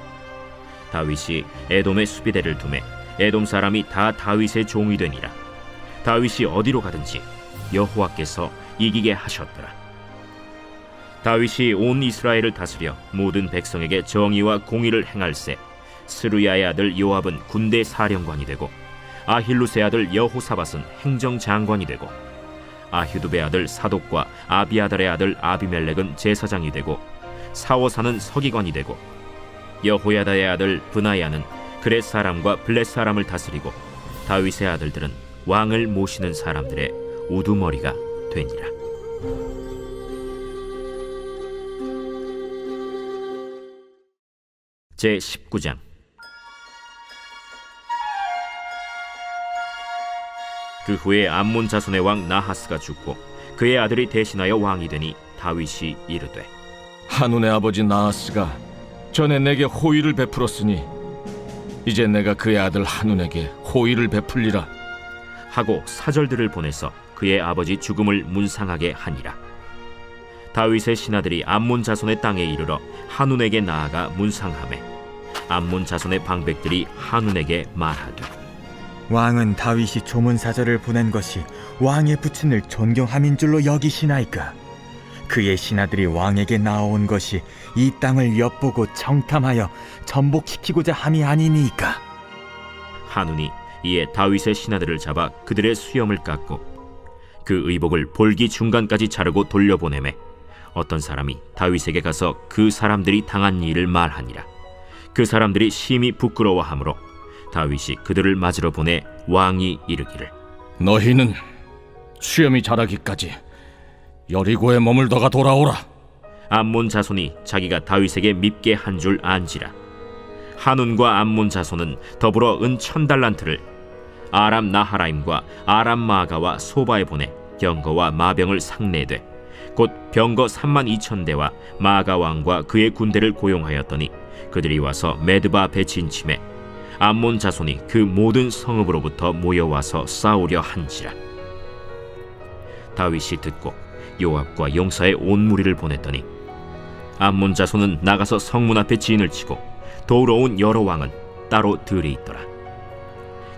다윗이 에돔의 수비대를 두매 에돔 사람이 다 다윗의 종이 되니라. 다윗이 어디로 가든지 여호와께서 이기게 하셨더라. 다윗이 온 이스라엘을 다스려 모든 백성에게 정의와 공의를 행할세 스루야의 아들 요압은 군대 사령관이 되고 아힐루스의 아들 여호사밧은 행정장관이 되고 아휴두베의 아들 사독과 아비아달의 아들 아비멜렉은 제사장이 되고 사워사는 서기관이 되고 여호야다의 아들 브나야는 그렛 사람과 블렛 사람을 다스리고 다윗의 아들들은 왕을 모시는 사람들의 우두머리가 되니라. 제19장. 그 후에 암몬 자손의 왕 나하스가 죽고 그의 아들이 대신하여 왕이 되니 다윗이 이르되 한운의 아버지 나하스가 전에 내게 호의를 베풀었으니 이제 내가 그의 아들 한운에게 호의를 베풀리라 하고 사절들을 보내서 그의 아버지 죽음을 문상하게 하니라. 다윗의 신하들이 암몬 자손의 땅에 이르러 한운에게 나아가 문상하매 암몬 자손의 방백들이 한운에게 말하되 왕은 다윗이 조문사절을 보낸 것이 왕의 부친을 존경함인 줄로 여기시나이까? 그의 신하들이 왕에게 나아온 것이 이 땅을 엿보고 정탐하여 전복시키고자 함이 아니니까. 한운이 이에 다윗의 신하들을 잡아 그들의 수염을 깎고 그 의복을 볼기 중간까지 자르고 돌려보내매 어떤 사람이 다윗에게 가서 그 사람들이 당한 일을 말하니라. 그 사람들이 심히 부끄러워하므로 다윗이 그들을 맞으러 보내 왕이 이르기를 너희는 수염이 자라기까지 여리고에 머물다가 돌아오라. 암몬 자손이 자기가 다윗에게 밉게 한 줄 안지라. 한운과 암몬 자손은 더불어 은 1000달란트를 아람 나하라임과 아람 마아가와 소바에 보내 병거와 마병을 상내되 곧 병거 32,000대와 마아가 왕과 그의 군대를 고용하였더니 그들이 와서 메드바 앞에 진침해 암몬 자손이 그 모든 성읍으로부터 모여와서 싸우려 한지라. 다윗이 듣고 요압과 용사의 온 무리를 보냈더니 암몬 자손은 나가서 성문 앞에 진을 치고 도우러 온 여러 왕은 따로 들이 있더라.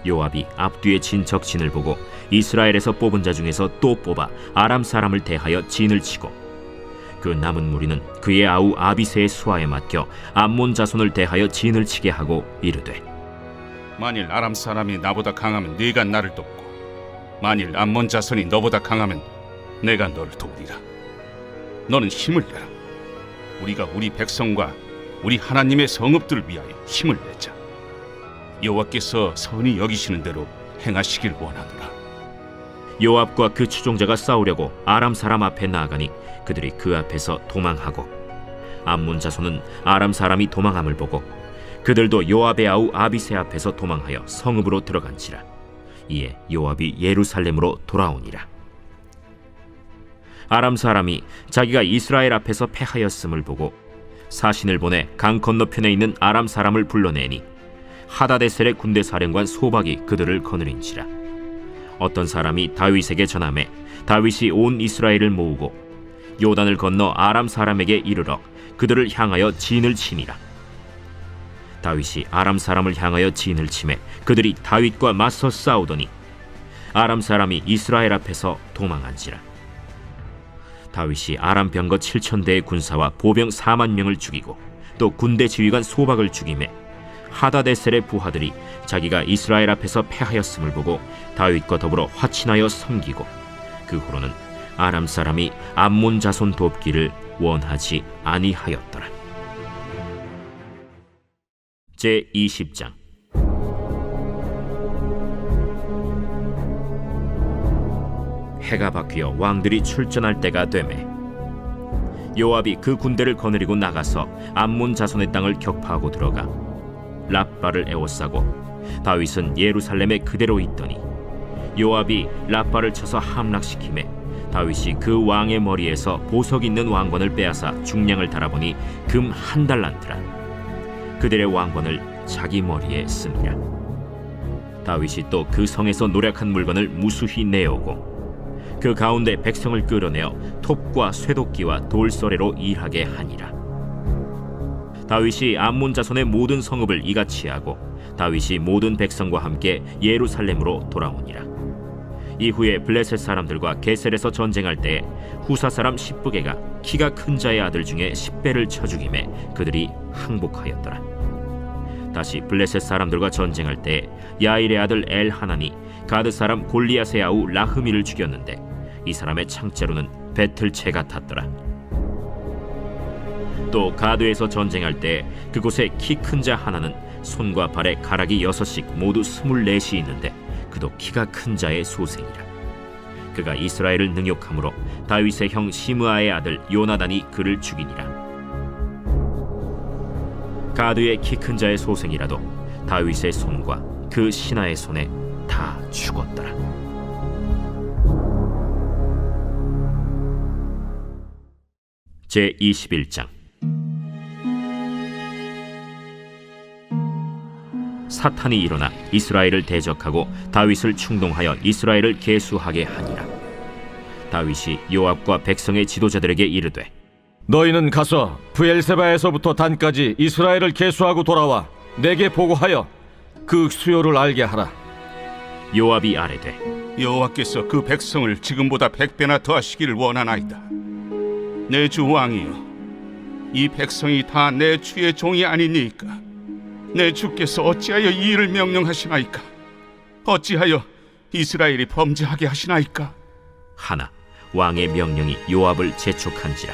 요압이 앞뒤에 진 적진을 보고 이스라엘에서 뽑은 자 중에서 또 뽑아 아람 사람을 대하여 진을 치고 그 남은 무리는 그의 아우 아비새의 수하에 맡겨 암몬 자손을 대하여 진을 치게 하고 이르되 만일 아람 사람이 나보다 강하면 네가 나를 돕고 만일 암몬 자손이 너보다 강하면 내가 너를 도우리라. 너는 힘을 내라. 우리가 우리 백성과 우리 하나님의 성읍들을 위하여 힘을 내자. 여호와께서 선히 여기시는 대로 행하시길 원하노라. 요압과 그 추종자가 싸우려고 아람 사람 앞에 나아가니 그들이 그 앞에서 도망하고 암몬 자손은 아람 사람이 도망함을 보고 그들도 요압의 아우 아비새 앞에서 도망하여 성읍으로 들어간지라. 이에 요압이 예루살렘으로 돌아오니라. 아람 사람이 자기가 이스라엘 앞에서 패하였음을 보고 사신을 보내 강 건너편에 있는 아람 사람을 불러내니 하다데셀의 군대 사령관 소박이 그들을 거느린지라. 어떤 사람이 다윗에게 전하매 다윗이 온 이스라엘을 모으고 요단을 건너 아람 사람에게 이르러 그들을 향하여 진을 치니라. 다윗이 아람 사람을 향하여 진을 치매 그들이 다윗과 맞서 싸우더니 아람 사람이 이스라엘 앞에서 도망한지라. 다윗이 아람 병거 7,000대의 군사와 보병 4만 명을 죽이고 또 군대 지휘관 소박을 죽이매 하다데셀의 부하들이 자기가 이스라엘 앞에서 패하였음을 보고 다윗과 더불어 화친하여 섬기고 그 후로는 아람 사람이 암몬 자손 돕기를 원하지 아니하였더라. 제20장. 해가 바뀌어 왕들이 출전할 때가 되매 요압이 그 군대를 거느리고 나가서 암몬 자손의 땅을 격파하고 들어가 랍바를 에워싸고 다윗은 예루살렘에 그대로 있더니 요압이 랍바를 쳐서 함락시키매 다윗이 그 왕의 머리에서 보석 있는 왕관을 빼앗아 중량을 달아보니 금 1달란트라. 그들의 왕관을 자기 머리에 쓰니라. 다윗이 또 그 성에서 노략한 물건을 무수히 내오고 그 가운데 백성을 끌어내어 톱과 쇠도끼와 돌서래로 일하게 하니라. 다윗이 암몬 자손의 모든 성읍을 이같이 하고 다윗이 모든 백성과 함께 예루살렘으로 돌아오니라. 이후에 블레셋 사람들과 게셀에서 전쟁할 때 후사 사람 십부게가 키가 큰 자의 아들 중에 10배를 쳐 죽임에 그들이 항복하였더라. 다시 블레셋 사람들과 전쟁할 때 야일의 아들 엘하난이 가드 사람 골리앗의 아우 라흐미를 죽였는데 이 사람의 창자로는 배틀채 같았더라. 또 가드에서 전쟁할 때 그곳에 키 큰 자 하나는 손과 발에 가락이 6씩 모두 24이 있는데 그도 키가 큰 자의 소생이라. 그가 이스라엘을 능욕함으로 다윗의 형 시므아의 아들 요나단이 그를 죽이니라. 가드의 키 큰 자의 소생이라도 다윗의 손과 그 신하의 손에 다 죽었더라. 제 21장. 사탄이 일어나 이스라엘을 대적하고 다윗을 충동하여 이스라엘을 계수하게 하니라. 다윗이 요압과 백성의 지도자들에게 이르되 너희는 가서 브엘세바에서부터 단까지 이스라엘을 계수하고 돌아와 내게 보고하여 그 수요를 알게 하라. 요압이 아뢰되 여호와께서 그 백성을 지금보다 100배나 더하시기를 원하나이다. 내 주 왕이여, 이 백성이 다 내 주의 종이 아니니까 내 주께서 어찌하여 이 일을 명령하시나이까? 어찌하여 이스라엘이 범죄하게 하시나이까? 하나 왕의 명령이 요압을 재촉한지라.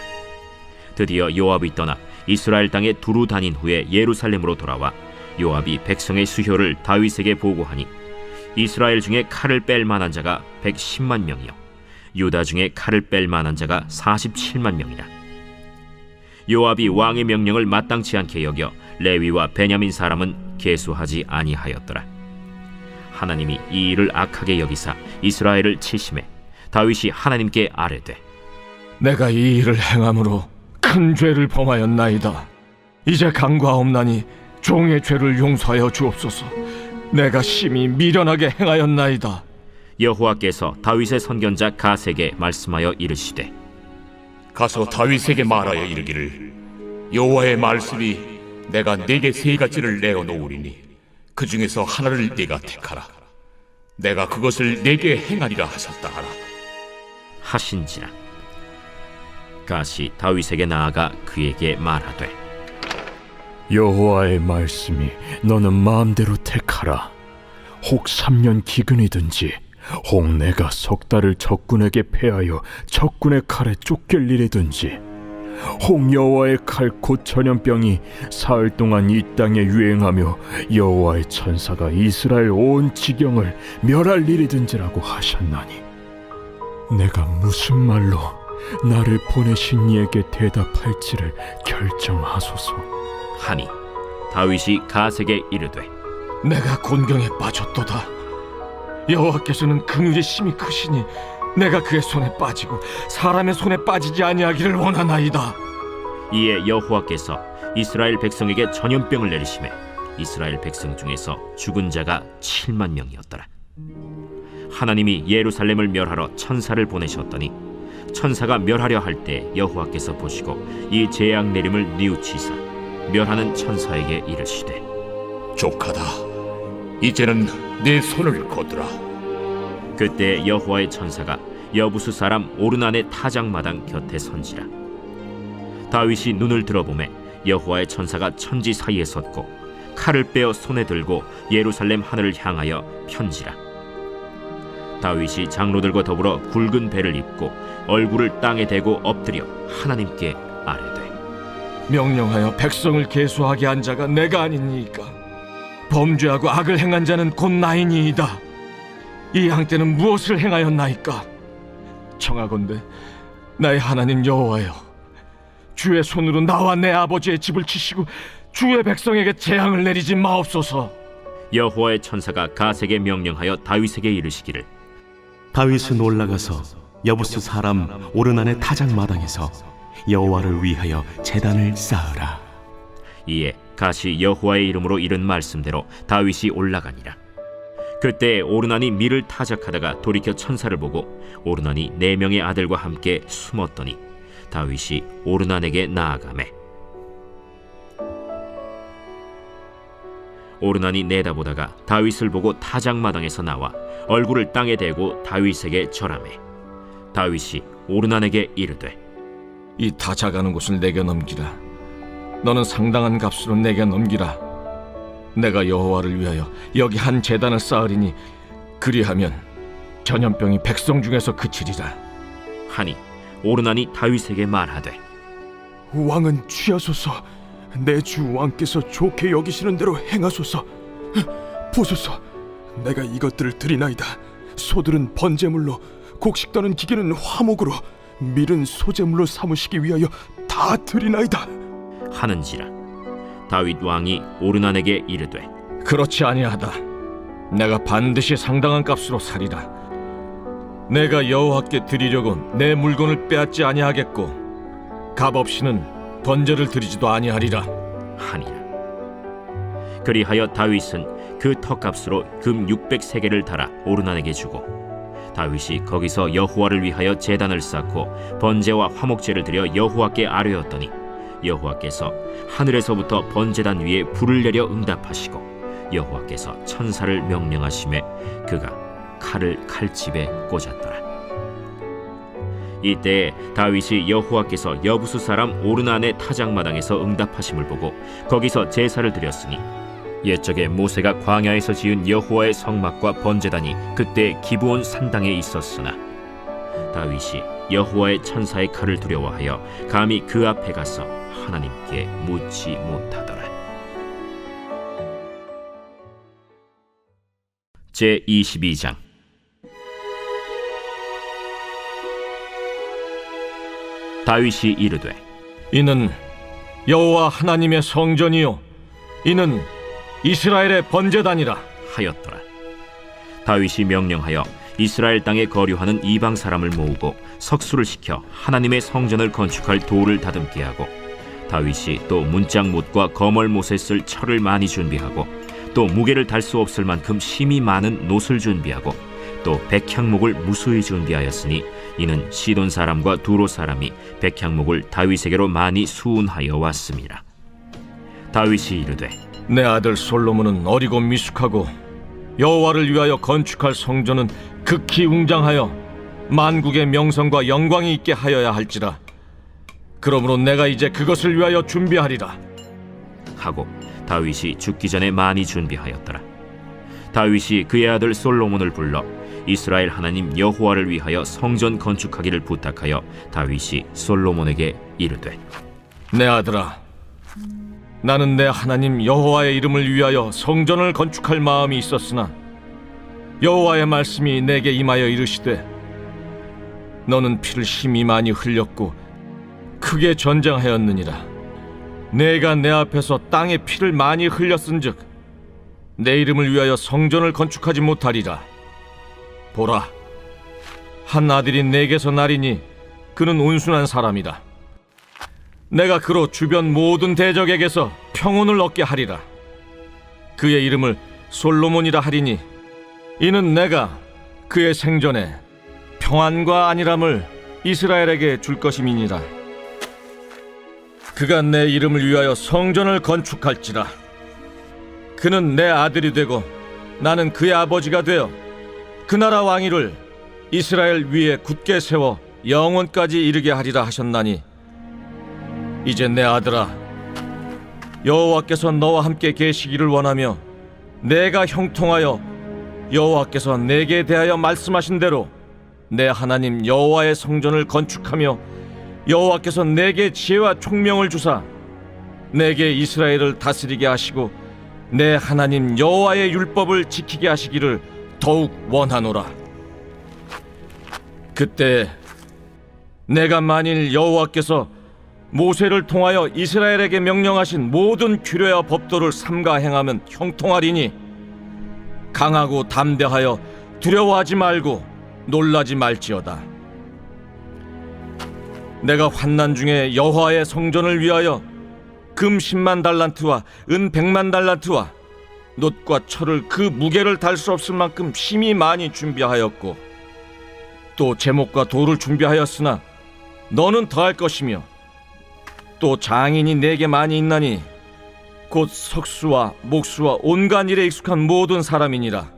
드디어 요압이 떠나 이스라엘 땅에 두루 다닌 후에 예루살렘으로 돌아와 요압이 백성의 수효를 다윗에게 보고하니 이스라엘 중에 칼을 뺄 만한 자가 110만 명이요 유다 중에 칼을 뺄 만한 자가 47만 명이라. 요압이 왕의 명령을 마땅치 않게 여겨 레위와 베냐민 사람은 계수하지 아니하였더라. 하나님이 이 일을 악하게 여기사 이스라엘을 치심해 다윗이 하나님께 아뢰되 내가 이 일을 행함으로 큰 죄를 범하였나이다. 이제 강과없나니 종의 죄를 용서하여 주옵소서. 내가 심히 미련하게 행하였나이다. 여호와께서 다윗의 선견자 가세게 말씀하여 이르시되 가서 다윗에게 말하여 이르기를 여호와의 말씀이 내가 네게 세 가지를 내어 놓으리니 그 중에서 하나를 네가 택하라. 내가 그것을 네게 행하리라 하셨다 하라. 하신지라. 가시 다윗에게 나아가 그에게 말하되 여호와의 말씀이 너는 마음대로 택하라. 혹 3년 기근이든지 혹 내가 석 달을 적군에게 패하여 적군의 칼에 쫓길 일이든지 혹 여호와의 칼 곧 전염병이 사흘 동안 이 땅에 유행하며 여호와의 천사가 이스라엘 온 지경을 멸할 일이든지라고 하셨나니 내가 무슨 말로 나를 보내신 이에게 대답할지를 결정하소서. 하니 다윗이 가세게 이르되 내가 곤경에 빠졌도다. 여호와께서는 긍휼이 심히 크시니 내가 그의 손에 빠지고 사람의 손에 빠지지 아니하기를 원하나이다. 이에 여호와께서 이스라엘 백성에게 전염병을 내리심에 이스라엘 백성 중에서 죽은 자가 7만 명이었더라. 하나님이 예루살렘을 멸하러 천사를 보내셨더니 천사가 멸하려 할 때 여호와께서 보시고 이 재앙 내림을 뉘우치사 멸하는 천사에게 이르시되 족하다. 이제는 내 손을 거두라. 그때 여호와의 천사가 여부수 사람 오르난의 타작마당 곁에 선지라. 다윗이 눈을 들어보매 여호와의 천사가 천지 사이에 섰고 칼을 빼어 손에 들고 예루살렘 하늘을 향하여 편지라. 다윗이 장로들과 더불어 굵은 배를 입고 얼굴을 땅에 대고 엎드려 하나님께 아뢰되 명령하여 백성을 계수하게 한 자가 내가 아니니까 범죄하고 악을 행한 자는 곧 나이니이다. 이 양떼는 무엇을 행하였나이까? 청하건대 나의 하나님 여호와여, 주의 손으로 나와 내 아버지의 집을 치시고 주의 백성에게 재앙을 내리지 마옵소서. 여호와의 천사가 가세게 명령하여 다윗에게 이르시기를 다윗은 올라가서 여부스 사람 오르난의 타작 마당에서 여호와를 위하여 제단을 쌓으라. 이에 가시 여호와의 이름으로 이른 말씀대로 다윗이 올라가니라. 그때 오르난이 밀을 타작하다가 돌이켜 천사를 보고 오르난이 4명의 아들과 함께 숨었더니 다윗이 오르난에게 나아가매 오르난이 내다보다가 다윗을 보고 타작마당에서 나와 얼굴을 땅에 대고 다윗에게 절하매 다윗이 오르난에게 이르되 이 타작하는 곳을 내게 넘기라. 너는 상당한 값으로 내게 넘기라. 내가 여호와를 위하여 여기 한 제단을 쌓으리니 그리하면 전염병이 백성 중에서 그치리라. 하니 오르난이 다윗에게 말하되 왕은 취하소서. 내 주 왕께서 좋게 여기시는 대로 행하소서. 보소서, 내가 이것들을 드리나이다. 소들은 번제물로, 곡식 떠는 기계는 화목으로, 밀은 소제물로 삼으시기 위하여 다 드리나이다. 하는지라. 다윗 왕이 오르난에게 이르되 그렇지 아니하다. 내가 반드시 상당한 값으로 사리라. 내가 여호와께 드리려고 내 물건을 빼앗지 아니하겠고 값 없이는 번제를 드리지도 아니하리라 하니라. 그리하여 다윗은 그 턱값으로 금 600세겔을 달아 오르난에게 주고 다윗이 거기서 여호와를 위하여 제단을 쌓고 번제와 화목제를 드려 여호와께 아뢰었더니 여호와께서 하늘에서부터 번제단 위에 불을 내려 응답하시고 여호와께서 천사를 명령하심에 그가 칼을 칼집에 꽂았더라. 이때에 다윗이 여호와께서 여부수 사람 오르난의 타작마당에서 응답하심을 보고 거기서 제사를 드렸으니 옛적에 모세가 광야에서 지은 여호와의 성막과 번제단이 그때 기브온 산당에 있었으나 다윗이 여호와의 천사의 칼을 두려워하여 감히 그 앞에 가서 하나님께 묻지 못하더라. 제22장. 다윗이 이르되 이는 여호와 하나님의 성전이요 이는 이스라엘의 번제단이라 하였더라. 다윗이 명령하여 이스라엘 땅에 거류하는 이방 사람을 모으고 석수를 시켜 하나님의 성전을 건축할 돌을 다듬게 하고 다윗이 또 문짝못과 거멀못에 쓸 철을 많이 준비하고 또 무게를 달 수 없을 만큼 심이 많은 놋을 준비하고 또 백향목을 무수히 준비하였으니 이는 시돈 사람과 두로 사람이 백향목을 다윗에게로 많이 수운하여 왔습니다. 다윗이 이르되 내 아들 솔로몬은 어리고 미숙하고 여호와를 위하여 건축할 성전은 극히 웅장하여 만국의 명성과 영광이 있게 하여야 할지라. 그러므로 내가 이제 그것을 위하여 준비하리라 하고 다윗이 죽기 전에 많이 준비하였더라. 다윗이 그의 아들 솔로몬을 불러 이스라엘 하나님 여호와를 위하여 성전 건축하기를 부탁하여 다윗이 솔로몬에게 이르되 내 아들아, 나는 내 하나님 여호와의 이름을 위하여 성전을 건축할 마음이 있었으나 여호와의 말씀이 내게 임하여 이르시되 너는 피를 심히 많이 흘렸고 크게 전쟁하였느니라. 내가 내 앞에서 땅에 피를 많이 흘렸은즉 내 이름을 위하여 성전을 건축하지 못하리라. 보라, 한 아들이 내게서 나리니 그는 온순한 사람이다. 내가 그로 주변 모든 대적에게서 평온을 얻게 하리라. 그의 이름을 솔로몬이라 하리니 이는 내가 그의 생전에 평안과 안일함을 이스라엘에게 줄 것임이니라. 그가 내 이름을 위하여 성전을 건축할지라. 그는 내 아들이 되고 나는 그의 아버지가 되어 그 나라 왕위를 이스라엘 위에 굳게 세워 영원까지 이르게 하리라 하셨나니 이제 내 아들아, 여호와께서 너와 함께 계시기를 원하며 내가 형통하여 여호와께서 내게 대하여 말씀하신 대로 내 하나님 여호와의 성전을 건축하며 여호와께서 내게 지혜와 총명을 주사 내게 이스라엘을 다스리게 하시고 내 하나님 여호와의 율법을 지키게 하시기를 더욱 원하노라. 그때 내가 만일 여호와께서 모세를 통하여 이스라엘에게 명령하신 모든 규례와 법도를 삼가 행하면 형통하리니 강하고 담대하여 두려워하지 말고 놀라지 말지어다. 내가 환난 중에 여호와의 성전을 위하여 금 10만 달란트와 은 100만 달란트와 놋과 철을 그 무게를 달 수 없을 만큼 심히 많이 준비하였고 또 제목과 돌을 준비하였으나 너는 더할 것이며 또 장인이 내게 많이 있나니 곧 석수와 목수와 온갖 일에 익숙한 모든 사람이니라.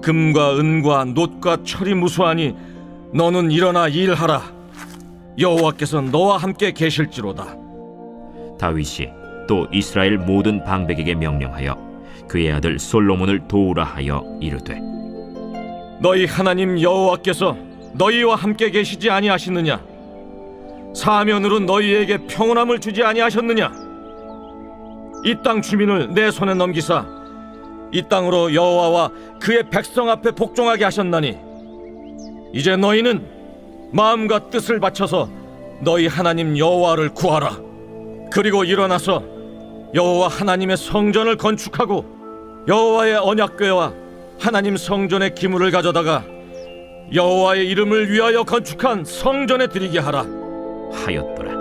금과 은과 놋과 철이 무수하니 너는 일어나 일하라. 여호와께서 너와 함께 계실지로다. 다윗이 또 이스라엘 모든 방백에게 명령하여 그의 아들 솔로몬을 도우라 하여 이르되 너희 하나님 여호와께서 너희와 함께 계시지 아니하시느냐? 사면으로 너희에게 평온함을 주지 아니하셨느냐? 이 땅 주민을 내 손에 넘기사 이 땅으로 여호와와 그의 백성 앞에 복종하게 하셨나니 이제 너희는 마음과 뜻을 바쳐서 너희 하나님 여호와를 구하라. 그리고 일어나서 여호와 하나님의 성전을 건축하고 여호와의 언약궤와 하나님 성전의 기물을 가져다가 여호와의 이름을 위하여 건축한 성전에 드리게 하라 하였더라.